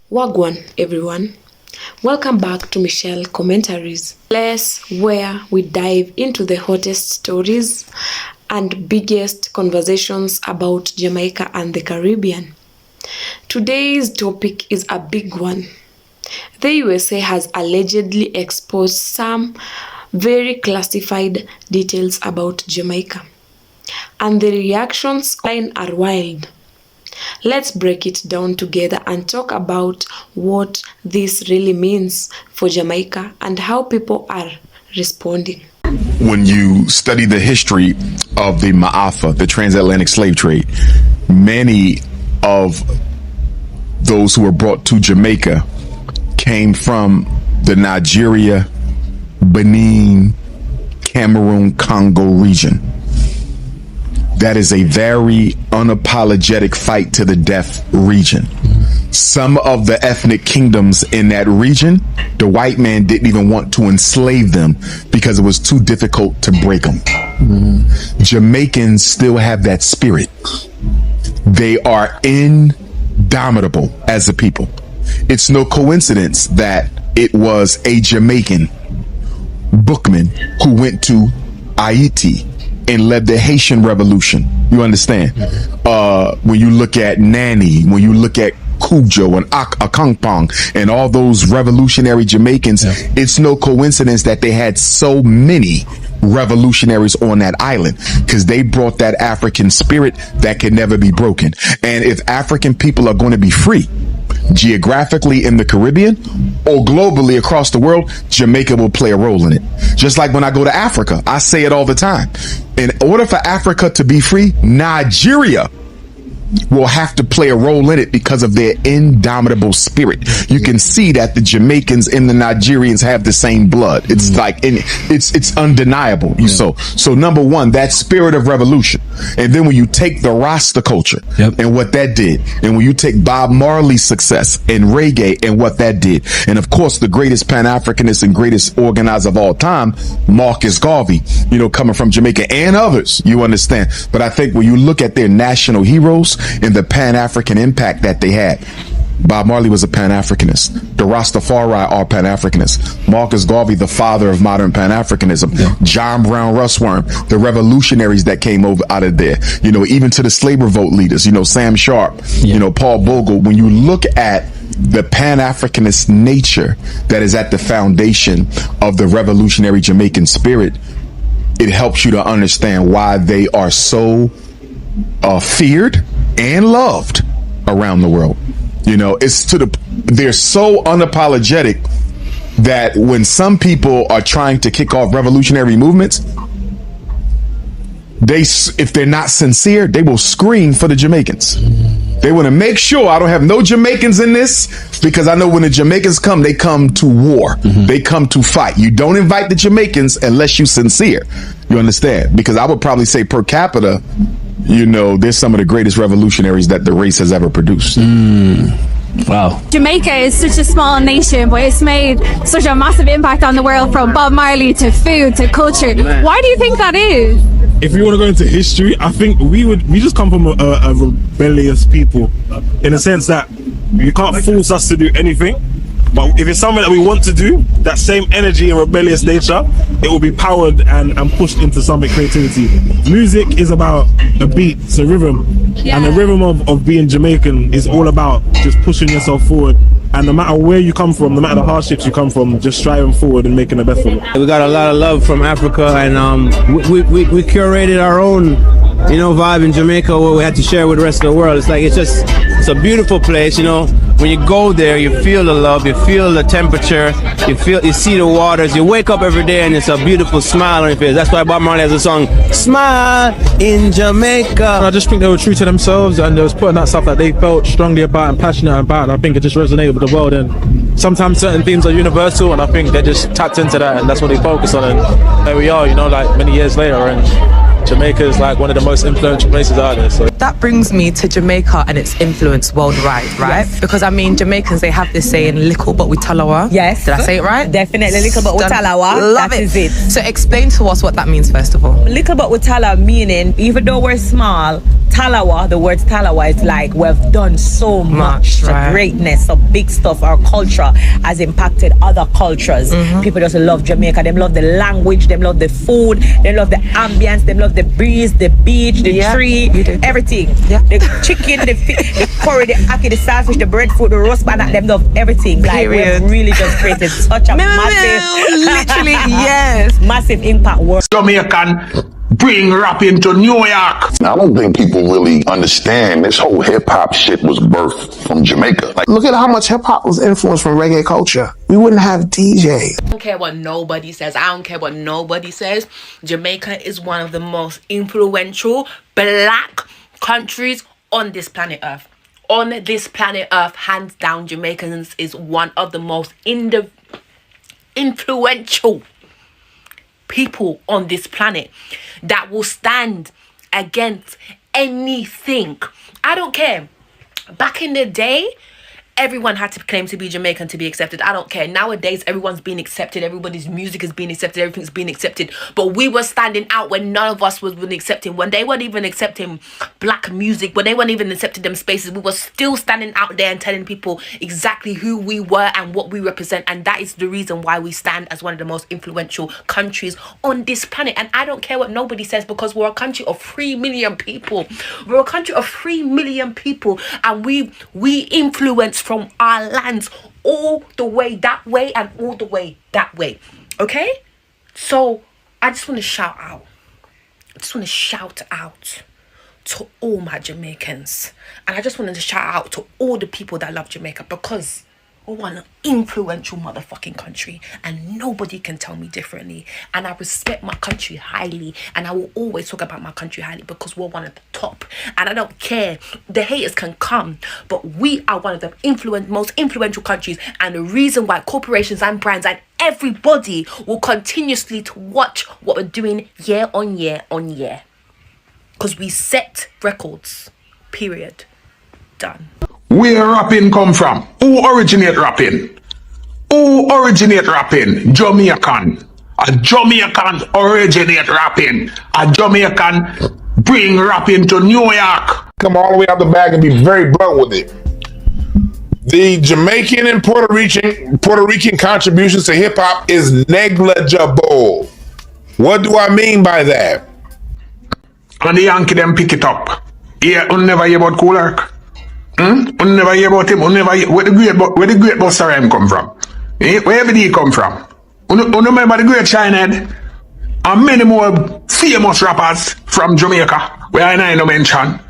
Wagwan, everyone. Welcome back to Mitchel Commentaries, place where we dive into the hottest stories and biggest conversations about Jamaica and the Caribbean. Today's topic is a big one. The USA has allegedly exposed some very classified details about Jamaica, and the reactions online are wild. Let's break it down together and talk about what this really means for Jamaica and how people are responding. When you study the history of the Ma'afa, the transatlantic slave trade, many of those who were brought to Jamaica came from the Nigeria, Benin, Cameroon, Congo region. That is a very unapologetic fight to the death region. Some of the ethnic kingdoms in that region, the white man didn't even want to enslave them because it was too difficult to break them. Jamaicans still have that spirit. They are indomitable as a people. It's no coincidence that it was a Jamaican bookman who went to Haiti and led the Haitian Revolution. You understand? When you look at Nani, when you look at Cujo and Akangpong and all those revolutionary Jamaicans, it's no coincidence that they had so many revolutionaries on that island, because they brought that African spirit that can never be broken. And if African people are going to be free, geographically in the Caribbean or globally across the world, Jamaica will play a role in it. Just like when I go to Africa, I say it all the time. In order for Africa to be free, Nigeria will have to play a role in it because of their indomitable spirit. You can see that the Jamaicans and the Nigerians have the same blood. It's like, it's undeniable. So number one, that spirit of revolution. And then when you take the Rasta culture and what that did, and when you take Bob Marley's success in reggae and what that did, and of course the greatest Pan-Africanist and greatest organizer of all time, Marcus Garvey, coming from Jamaica, and others, you understand. But I think when you look at their national heroes and the Pan-African impact that they had, Bob Marley was a Pan-Africanist. The Rastafari are Pan-Africanists. Marcus Garvey, the father of modern Pan-Africanism. John Brown Russwurm, the revolutionaries that came over out of there. Even to the slave revolt leaders, Sam Sharp, Paul Bogle. When you look at the Pan-Africanist nature that is at the foundation of the revolutionary Jamaican spirit, it helps you to understand why they are so feared and loved around the world. They're so unapologetic that when some people are trying to kick off revolutionary movements, if they're not sincere, they will scream for the Jamaicans. They want to make sure I don't have no Jamaicans in this, because I know when the Jamaicans come, they come to war. They come to fight. You don't invite the Jamaicans unless you're sincere. You understand? Because I would probably say per capita, they're some of the greatest revolutionaries that the race has ever produced. Wow. Jamaica is such a small nation, but it's made such a massive impact on the world, from Bob Marley to food to culture. Why do you think that is? If we want to go into history, I think we just come from a rebellious people, in a sense that you can't force us to do anything. But if it's something that we want to do, that same energy and rebellious nature, it will be powered and pushed into something creativity. Music is about a beat, it's a rhythm. And the rhythm of being Jamaican is all about just pushing yourself forward. And no matter where you come from, no matter the hardships you come from, just striving forward and making the best of it. We got a lot of love from Africa, and we curated our own vibe in Jamaica where we had to share with the rest of the world. It's a beautiful place. When you go there, you feel the love, you feel the temperature, you see the waters, you wake up every day and it's a beautiful smile on your face. That's why Bob Marley has a song, Smile in Jamaica. I just think they were true to themselves, and they was putting out stuff that they felt strongly about and passionate about. I think it just resonated with the world, and sometimes certain themes are universal, and I think they just tapped into that, and that's what they focus on. And there we are, like many years later, and Jamaica is like one of the most influential places out there. So that brings me to Jamaica and its influence worldwide, right? Yes. Because Jamaicans, they have this saying, "Little but we talawa." Yes. Did I say it right? Definitely, little but we talawa. Love that it. is it. So explain to us what that means first of all. Little but we tala meaning, even though we're small, Talawa, the word Talawa is like we've done so much. Right. The greatness of big stuff. Our culture has impacted other cultures. People just love Jamaica. They love the language. They love the food. They love the ambience. They love the breeze, the beach, the tree, everything. The chicken, the curry, the ackee, the saltfish, the breadfruit, the roast banana. They love everything. Like we've really just created such a massive, literally, yes, massive impact. Jamaican bring rap into New York. I don't think people really understand this whole hip hop shit was birthed from Jamaica. Like, look at how much hip hop was influenced from reggae culture. We wouldn't have DJs. I don't care what nobody says. I don't care what nobody says. Jamaica is one of the most influential black countries on this planet Earth. On this planet Earth, hands down, Jamaicans is one of the most influential people on this planet that will stand against anything. I don't care. Back in the day, everyone had to claim to be Jamaican to be accepted. I don't care. Nowadays, everyone's being accepted. Everybody's music is being accepted. Everything's being accepted. But we were standing out when none of us was really accepting. When they weren't even accepting black music, when they weren't even accepting them spaces, we were still standing out there and telling people exactly who we were and what we represent. And that is the reason why we stand as one of the most influential countries on this planet. And I don't care what nobody says, because we're a country of 3 million people. We're a country of 3 million people. And we influence from our lands all the way that way and all the way that way. Okay? So I just want to shout out. I just want to shout out to all my Jamaicans. And I just wanted to shout out to all the people that love Jamaica, because we're one influential motherfucking country and nobody can tell me differently. And I respect my country highly, and I will always talk about my country highly because we're one of the top. And I don't care, the haters can come, but we are one of the most influential countries, and the reason why corporations and brands and everybody will continuously to watch what we're doing year on year on year, because we set records. Period. Done. Where rapping come from? Who originate rapping? Who originate rapping? Jamaican. A Jamaican originate rapping. A Jamaican bring rapping to New York. Come all the way out the bag and be very blunt with it. The Jamaican and Puerto Rican contributions to hip hop is negligible. What do I mean by that? And the Yankee them pick it up. Yeah, you never hear about Kool Herc. You never hear about him. You never hear, where the great Busta Rhymes come from? Where did he come from? You remember the great Shinehead? And many more famous rappers from Jamaica, where I know mention.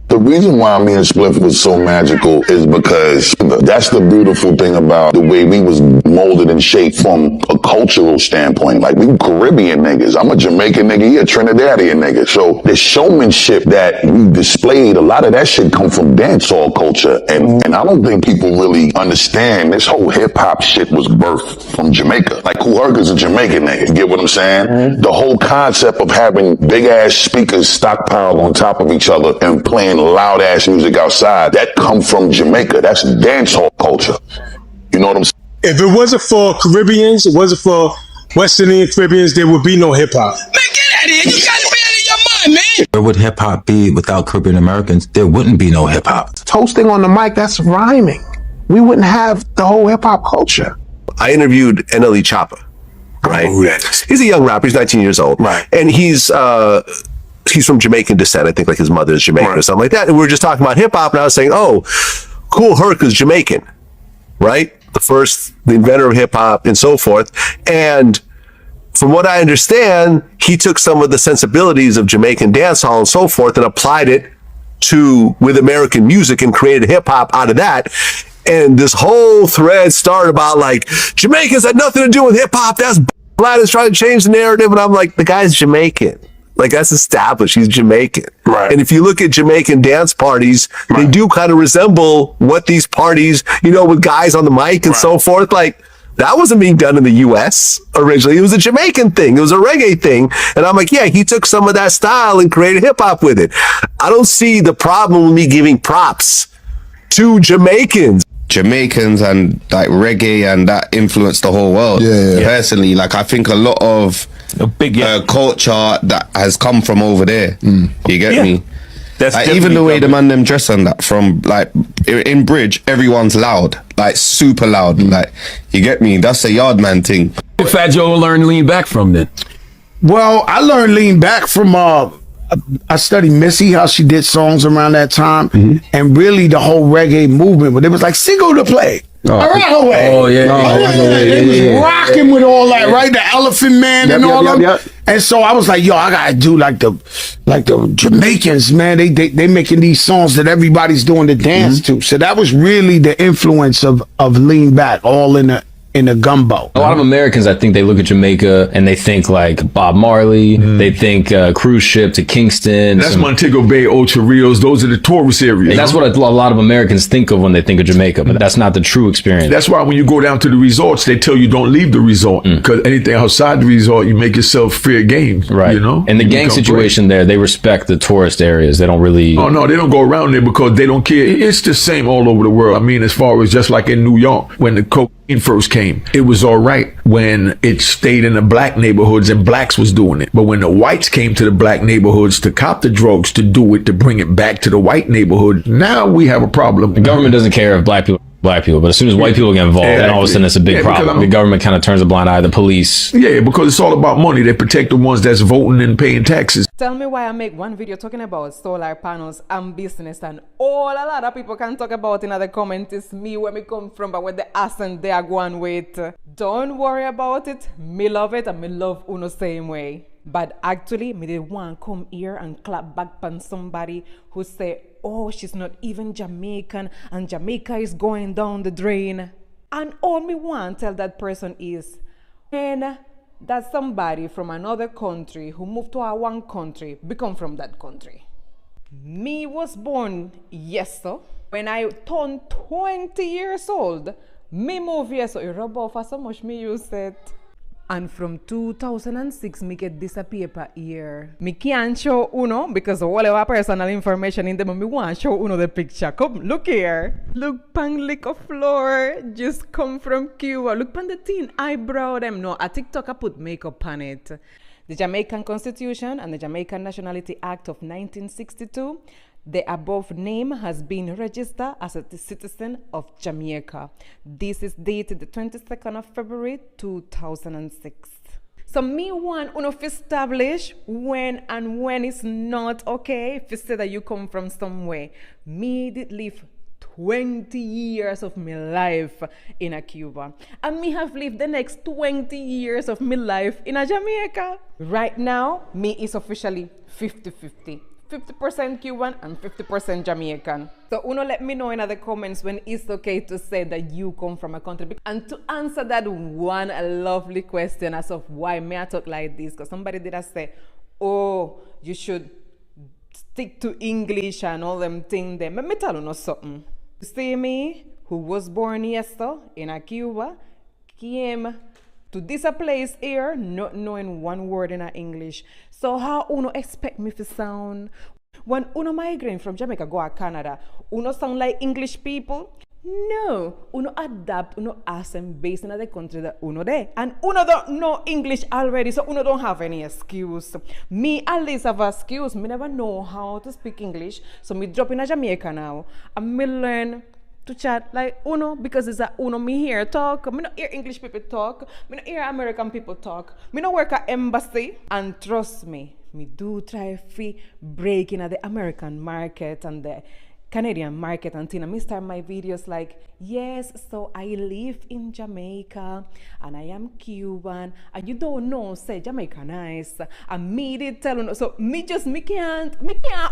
The reason why me and Spliff was so magical is because that's the beautiful thing about the way we was molded and shaped from a cultural standpoint. Like, we Caribbean niggas. I'm a Jamaican nigga, he a Trinidadian nigga. So the showmanship that we displayed, a lot of that shit come from dancehall culture. And I don't think people really understand this whole hip hop shit was birthed from Jamaica. Like, Kool Herc is a Jamaican nigga, you get what I'm saying? Mm-hmm. The whole concept of having big ass speakers stockpiled on top of each other and playing loud ass music outside, that come from Jamaica. That's dancehall culture. You know what I'm saying? If it wasn't for Caribbeans, it wasn't for West Indian Caribbeans, there would be no hip hop. Man, get out of here! You gotta be out of your mind, man! Where would hip hop be without Caribbean Americans? There wouldn't be no hip hop. Toasting on the mic, that's rhyming. We wouldn't have the whole hip hop culture. I interviewed NLE Choppa, right? Oh, yes. He's a young rapper. He's 19 years old, right? And he's from Jamaican descent. I think like his mother is Jamaican or something like that. And we were just talking about hip hop, and I was saying, oh, Kool Herc is Jamaican, right? The inventor of hip hop and so forth. And from what I understand, he took some of the sensibilities of Jamaican dancehall and so forth and applied it with American music and created hip hop out of that. And this whole thread started about like, Jamaicans had nothing to do with hip hop. That's Gladys trying to change the narrative. And I'm like, the guy's Jamaican. Like, that's established. He's Jamaican. Right. And if you look at Jamaican dance parties, they do kind of resemble what these parties, with guys on the mic and so forth. Like, that wasn't being done in the U.S. originally. It was a Jamaican thing. It was a reggae thing. And I'm like, yeah, he took some of that style and created hip hop with it. I don't see the problem with me giving props to Jamaicans. Jamaicans and like reggae and that influenced the whole world. Yeah. Personally, like I think a lot of a big culture that has come from over there. You get me? That's like, even the way the man them dress and that, from like in Bridge, everyone's loud, like super loud. Like, you get me? That's a yard man thing. Where did Fat Joe learn lean back from then? Well, I learned lean back from I studied Missy, how she did songs around that time, and really the whole reggae movement. But it was like single to play. Oh yeah. They was rocking with all that, right? The Elephant Man and all that. And so I was like, yo, I gotta do like the Jamaicans, man. They making these songs that everybody's doing the dance to. So that was really the influence of lean back, all in a gumbo. A lot of Americans, I think, they look at Jamaica and they think like Bob Marley. They think cruise ship to Kingston. That's Montego Bay, Ocho Rios. Those are the tourist areas. And that's what a lot of Americans think of when they think of Jamaica, but that's not the true experience. That's why when you go down to the resorts, they tell you don't leave the resort, because anything outside the resort, you make yourself fair game. Right. You know? And the gang situation there, they respect the tourist areas. They don't really... Oh, no, they don't go around there because they don't care. It's the same all over the world. I mean, as far as just like in New York, when the cocaine first came, it was all right when it stayed in the black neighborhoods and blacks was doing it. But when the whites came to the black neighborhoods to cop the drugs, to do it, to bring it back to the white neighborhood, now we have a problem. The government doesn't care if black people, but as soon as white people get involved, then all of a sudden it's a big problem. The government kind of turns a blind eye, the police. Yeah, because it's all about money. They protect the ones that's voting and paying taxes. Tell me why I make one video talking about solar panels and business, and all a lot of people can talk about in the comments is me, where me come from, but where the accent they are going with. Don't worry about it. Me love it, and me love Uno same way. But actually, me did want to come here and clap back on somebody who say, oh, she's not even Jamaican and Jamaica is going down the drain. And all me want to tell that person is, when that somebody from another country who moved to our one country become from that country. Me was born, yes sir. When I turned 20 years old, me moved here, so it rub off for so much me use it. And from 2006, me get this paper here. Me can't show Uno because of all our personal information in them, but me want to show Uno the picture. Come, look here. Look pan liquor floor, just come from Cuba. Look pan the thin eyebrow them. No, a TikTok I put makeup on it. The Jamaican Constitution and the Jamaican Nationality Act of 1962, the above name has been registered as a citizen of Jamaica. This is dated the 22nd of February 2006. So me want Uno to establish when it's not okay if you say that you come from somewhere. Me did live 20 years of my life in a Cuba, and me have lived the next 20 years of my life in a Jamaica. Right now, me is officially 50-50. 50% Cuban and 50% Jamaican. So Uno let me know in the comments when it's okay to say that you come from a country. And to answer that one lovely question as of why may I talk like this, because somebody did say, oh, you should stick to English and all them things there. Let me tell you something. You see me, who was born yesterday in a Cuba, came to this place here, not knowing one word in English. So how Uno expect me to sound? When Uno migrate from Jamaica go to Canada, Uno sound like English people? No, Uno adapt, Uno accent based in the country that Uno there. And Uno don't know English already, so Uno don't have any excuse. Me at least have an excuse. Me never know how to speak English, so me drop in a Jamaica now. And me learn to chat like Uno, because it's a Uno me hear talk. Me not hear English people talk. Me not hear American people talk. Me not work at embassy. And trust me, me do try to break in at the American market and the Canadian market, and me start my videos like, yes, so I live in Jamaica and I am Cuban, and you don't know, say Jamaica nice, and me did tell you, so me can't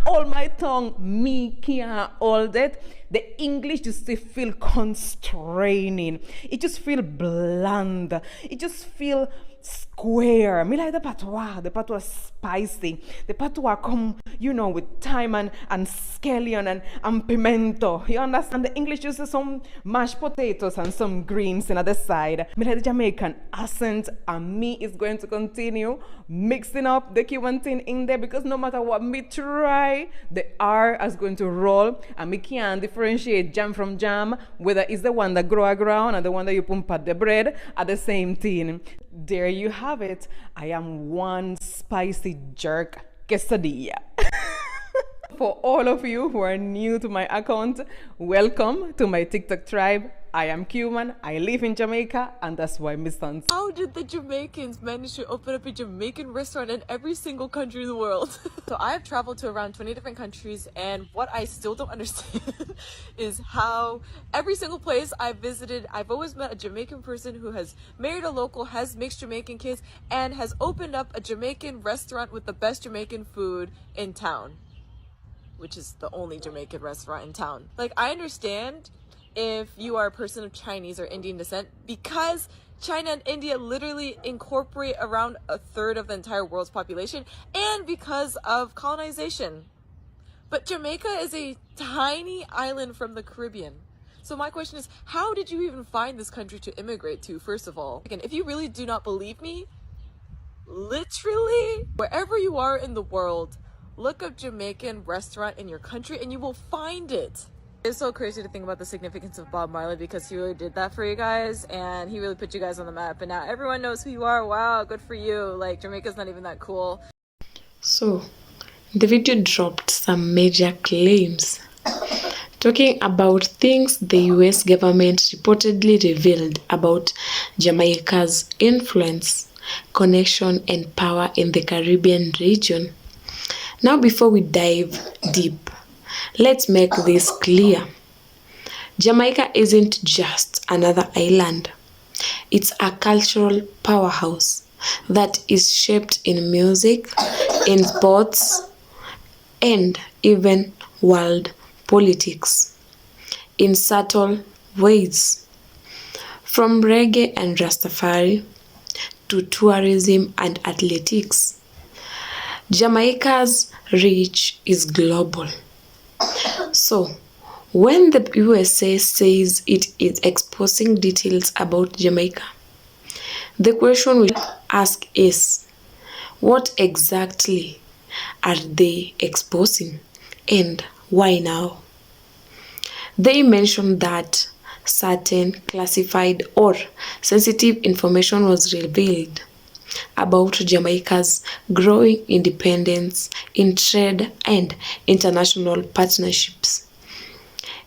hold my tongue, me can't hold it. The English just feel constraining, it just feel bland, it just feel square. Me like the patois spicy. The patois come, you know, with thyme and scallion and pimento. You understand? The English uses some mashed potatoes and some greens in the side. Me like the Jamaican accent, and me is going to continue mixing up the Cuban thing in there, because no matter what me try, the R is going to roll, and me can't differentiate jam from jam, whether it's the one that grow around and the one that you put at the bread are the same thing. There you have it. I am one spicy jerk quesadilla. For all of you who are new to my account, welcome to my TikTok tribe. I am Cuban, I live in Jamaica, and that's why Miss Sons. How did the Jamaicans manage to open up a Jamaican restaurant in every single country in the world? So I have traveled to around 20 different countries, and what I still don't understand is how every single place I've visited, I've always met a Jamaican person who has married a local, has mixed Jamaican kids, and has opened up a Jamaican restaurant with the best Jamaican food in town, which is the only Jamaican restaurant in town. Like, I understand if you are a person of Chinese or Indian descent, because China and India literally incorporate around a third of the entire world's population, and because of colonization. But Jamaica is a tiny island from the Caribbean. So my question is, how did you even find this country to immigrate to, first of all? Again, if you really do not believe me, literally, wherever you are in the world, look up Jamaican restaurant in your country and you will find it. It's so crazy to think about the significance of Bob Marley, because he really did that for you guys and he really put you guys on the map, and now everyone knows who you are. Wow, good for you. Like, Jamaica's not even that cool. So, the video dropped some major claims talking about things the US government reportedly revealed about Jamaica's influence, connection, and power in the Caribbean region. Now, before we dive deep, let's make this clear. Jamaica isn't just another island. It's a cultural powerhouse that is shaped in music, in sports, and even world politics in subtle ways. From reggae and Rastafari to tourism and athletics, Jamaica's reach is global. So, when the USA says it is exposing details about Jamaica, the question we ask is, what exactly are they exposing, and why now? They mentioned that certain classified or sensitive information was revealed about Jamaica's growing independence in trade and international partnerships,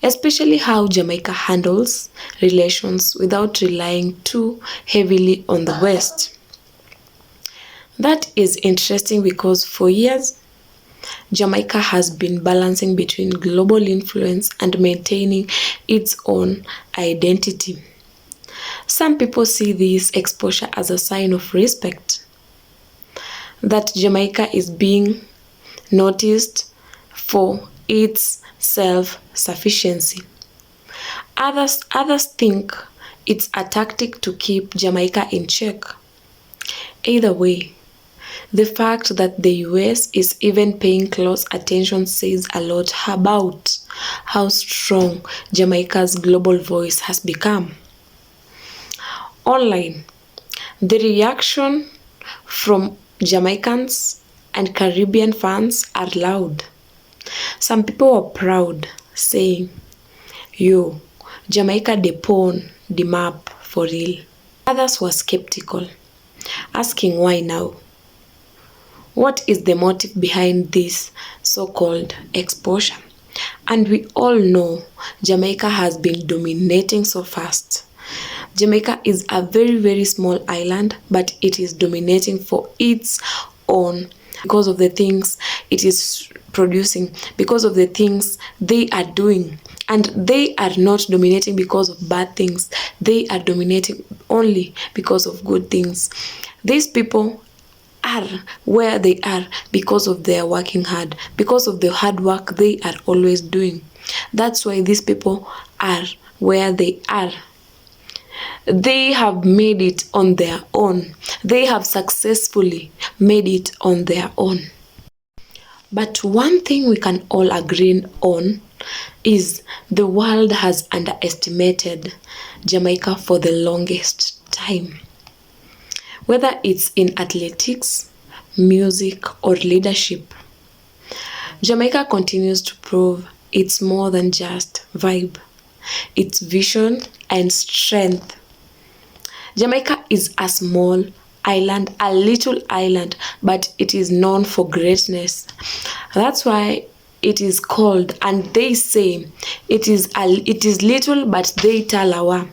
especially how Jamaica handles relations without relying too heavily on the West. That is interesting because for years, Jamaica has been balancing between global influence and maintaining its own identity. Some people see this exposure as a sign of respect, that Jamaica is being noticed for its self-sufficiency. Others think it's a tactic to keep Jamaica in check. Either way, the fact that the US is even paying close attention says a lot about how strong Jamaica's global voice has become. Online, the reaction from Jamaicans and Caribbean fans are loud. Some people are proud, saying, "Yo, Jamaica de pon the map for real." Others were skeptical, asking why now? What is the motive behind this so-called exposure? And we all know Jamaica has been dominating so fast. Jamaica is a very, very small island, but it is dominating for its own because of the things it is producing, because of the things they are doing. And they are not dominating because of bad things. They are dominating only because of good things. These people are where they are because of their working hard, because of the hard work they are always doing. That's why these people are where they are. They have made it on their own. They have successfully made it on their own. But one thing we can all agree on is the world has underestimated Jamaica for the longest time. Whether it's in athletics, music, or leadership, Jamaica continues to prove it's more than just vibe. It's vision and strength. Jamaica is a small island, a little island, but it is known for greatness. That's why it is called, and they say it is little, but they talawa,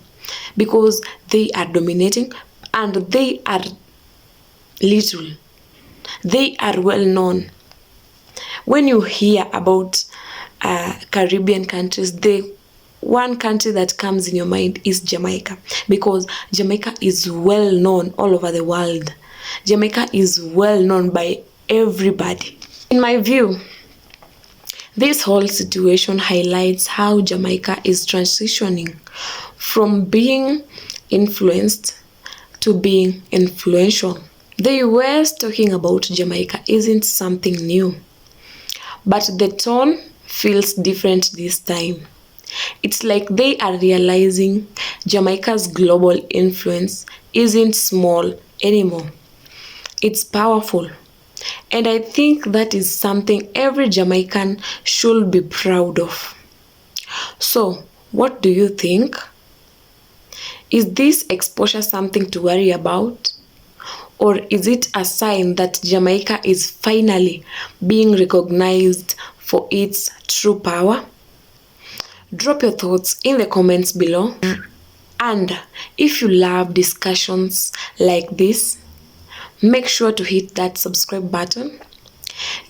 because they are dominating and they are little. They are well known. When you hear about Caribbean countries, the one country that comes in your mind is Jamaica, because Jamaica is well known all over the world. Jamaica is well known by everybody. In my view, this whole situation highlights how Jamaica is transitioning from being influenced to being influential. The US talking about Jamaica isn't something new, but the tone feels different this time. It's like they are realizing Jamaica's global influence isn't small anymore. It's powerful. And I think that is something every Jamaican should be proud of. So, what do you think? Is this exposure something to worry about? Or is it a sign that Jamaica is finally being recognized for its true power? Drop your thoughts in the comments below. And if you love discussions like this, make sure to hit that subscribe button,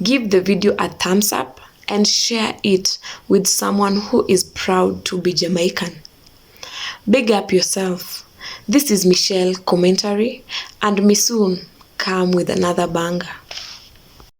give the video a thumbs up, and share it with someone who is proud to be Jamaican. Big up yourself. This is Mitchel Commentary, and me soon come with another banger.